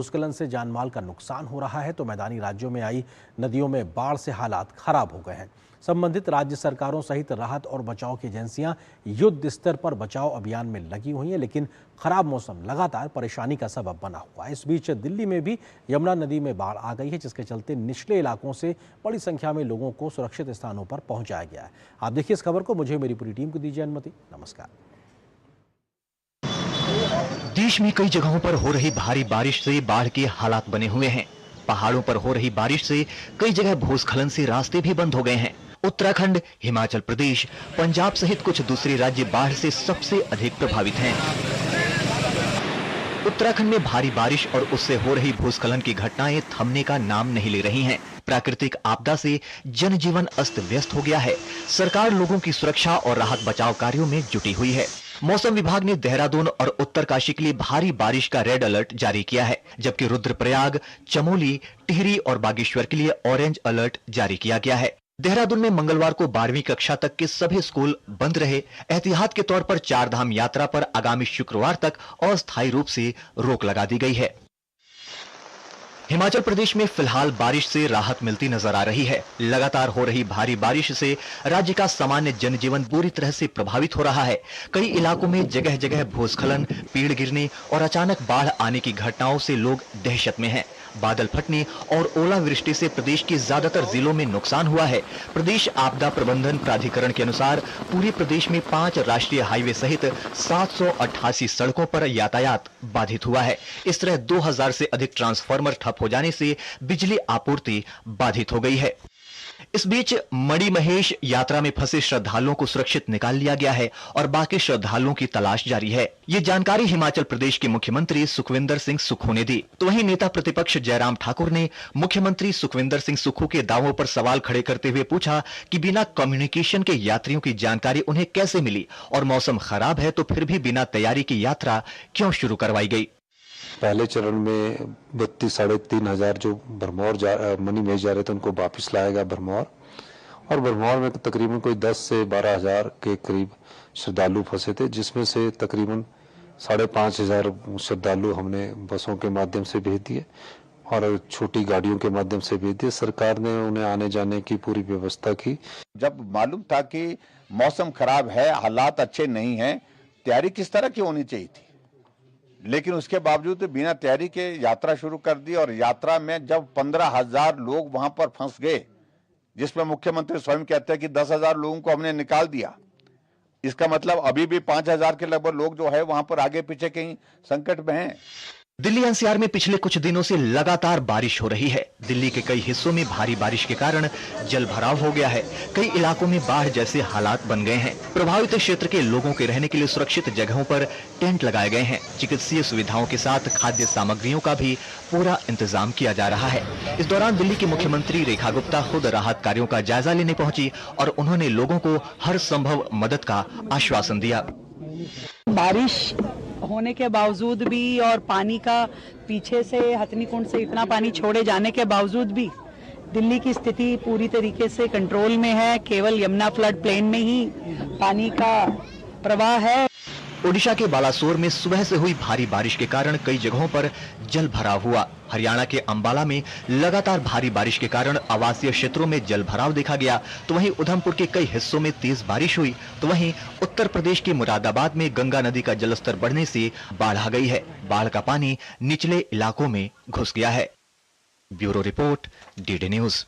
भूस्खलन से जानमाल का नुकसान हो रहा है तो मैदानी राज्यों में आई नदियों में बाढ़ से हालात खराब हो गए हैं। संबंधित राज्य सरकारों सहित राहत और बचाव की एजेंसियां युद्ध स्तर पर बचाव अभियान में लगी हुई हैं, लेकिन खराब मौसम लगातार परेशानी का सबब बना हुआ है। इस बीच दिल्ली में भी यमुना नदी में बाढ़ आ गई है, जिसके चलते निचले इलाकों से बड़ी संख्या में लोगों को सुरक्षित स्थानों पर पहुंचाया गया है। आप देखिए इस खबर को, मुझे मेरी पूरी टीम को दीजिए अनुमति। नमस्कार। देश में कई जगहों पर हो रही भारी बारिश से बाढ़ के हालात बने हुए हैं। पहाड़ों पर हो रही बारिश से कई जगह भूस्खलन से रास्ते भी बंद हो गए हैं। उत्तराखंड, हिमाचल प्रदेश, पंजाब सहित कुछ दूसरे राज्य बाढ़ से सबसे अधिक प्रभावित हैं। उत्तराखंड में भारी बारिश और उससे हो रही भूस्खलन की घटनाएं थमने का नाम नहीं ले रही हैं। प्राकृतिक आपदा से जनजीवन अस्त व्यस्त हो गया है। सरकार लोगों की सुरक्षा और राहत बचाव कार्यों में जुटी हुई है। मौसम विभाग ने देहरादून और उत्तरकाशी के लिए भारी बारिश का रेड अलर्ट जारी किया है, जबकि रुद्रप्रयाग, चमोली, टिहरी और बागेश्वर के लिए ऑरेंज अलर्ट जारी किया गया है। देहरादून में मंगलवार को 12वीं कक्षा तक के सभी स्कूल बंद रहे। एहतियात के तौर पर चारधाम यात्रा पर आगामी शुक्रवार तक अस्थायी रूप से रोक लगा दी गई है। हिमाचल प्रदेश में फिलहाल बारिश से राहत मिलती नजर आ रही है। लगातार हो रही भारी बारिश से राज्य का सामान्य जनजीवन बुरी तरह से प्रभावित हो रहा है। कई इलाकों में जगह जगह भूस्खलन, पेड़ गिरने और अचानक बाढ़ आने की घटनाओं से लोग दहशत में हैं। बादल फटने और ओलावृष्टि से प्रदेश के ज्यादातर जिलों में नुकसान हुआ है। प्रदेश आपदा प्रबंधन प्राधिकरण के अनुसार पूरे प्रदेश में 5 राष्ट्रीय हाईवे सहित 788 सड़कों पर यातायात बाधित हुआ है। इस तरह 2000 से अधिक ट्रांसफार्मर ठप हो जाने से बिजली आपूर्ति बाधित हो गई है। इस बीच मणिमहेश यात्रा में फंसे श्रद्धालुओं को सुरक्षित निकाल लिया गया है और बाकी श्रद्धालुओं की तलाश जारी है। ये जानकारी हिमाचल प्रदेश के मुख्यमंत्री सुखविंदर सिंह सुक्खू ने दी। तो वहीं नेता प्रतिपक्ष जयराम ठाकुर ने मुख्यमंत्री सुखविंदर सिंह सुक्खू के दावों पर सवाल खड़े करते हुए पूछा कि बिना कम्युनिकेशन के यात्रियों की जानकारी उन्हें कैसे मिली और मौसम खराब है तो फिर भी बिना तैयारी की यात्रा क्यों शुरू करवाई गई। पहले चरण में 32-3.5 हजार जो मणिमहेश जा रहे थे उनको वापस लाया गया भरमौर, और भरमौर में तकरीबन कोई 10 से 12 हजार के करीब श्रद्धालु फंसे थे, जिसमें से तकरीबन 5,500 श्रद्धालु हमने बसों के माध्यम से भेज दिए और छोटी गाड़ियों के माध्यम से भेज दिए। सरकार ने उन्हें आने जाने की पूरी व्यवस्था की। जब मालूम था कि मौसम खराब है, हालात अच्छे नहीं हैं, तैयारी किस तरह की होनी चाहिए थी, लेकिन उसके बावजूद बिना तैयारी के यात्रा शुरू कर दी। और यात्रा में जब 15,000 लोग वहां पर फंस गए, जिसमें मुख्यमंत्री स्वयं कहते हैं कि 10,000 लोगों को हमने निकाल दिया, इसका मतलब अभी भी 5,000 के लगभग लोग जो है वहां पर आगे पीछे कहीं संकट में हैं। दिल्ली एनसीआर में पिछले कुछ दिनों से लगातार बारिश हो रही है। दिल्ली के कई हिस्सों में भारी बारिश के कारण जल भराव हो गया है। कई इलाकों में बाढ़ जैसे हालात बन गए हैं। प्रभावित क्षेत्र के लोगों के रहने के लिए सुरक्षित जगहों पर टेंट लगाए गए हैं। चिकित्सीय सुविधाओं के साथ खाद्य सामग्रियों का भी पूरा इंतजाम किया जा रहा है। इस दौरान दिल्ली की मुख्यमंत्री रेखा गुप्ता खुद राहत कार्यों का जायजा लेने पहुंची और उन्होंने लोगों को हर संभव मदद का आश्वासन दिया। बारिश होने के बावजूद भी और पानी का पीछे से हथनीकुंड से इतना पानी छोड़े जाने के बावजूद भी दिल्ली की स्थिति पूरी तरीके से कंट्रोल में है। केवल यमुना फ्लड प्लेन में ही पानी का प्रवाह है। ओडिशा के बालासोर में सुबह से हुई भारी बारिश के कारण कई जगहों पर जल भराव हुआ। हरियाणा के अंबाला में लगातार भारी बारिश के कारण आवासीय क्षेत्रों में जल भराव देखा गया। तो वहीं उधमपुर के कई हिस्सों में तेज बारिश हुई। तो वहीं उत्तर प्रदेश के मुरादाबाद में गंगा नदी का जलस्तर बढ़ने से बाढ़ आ गई है। बाढ़ का पानी निचले इलाकों में घुस गया है। Bureau report, DD news.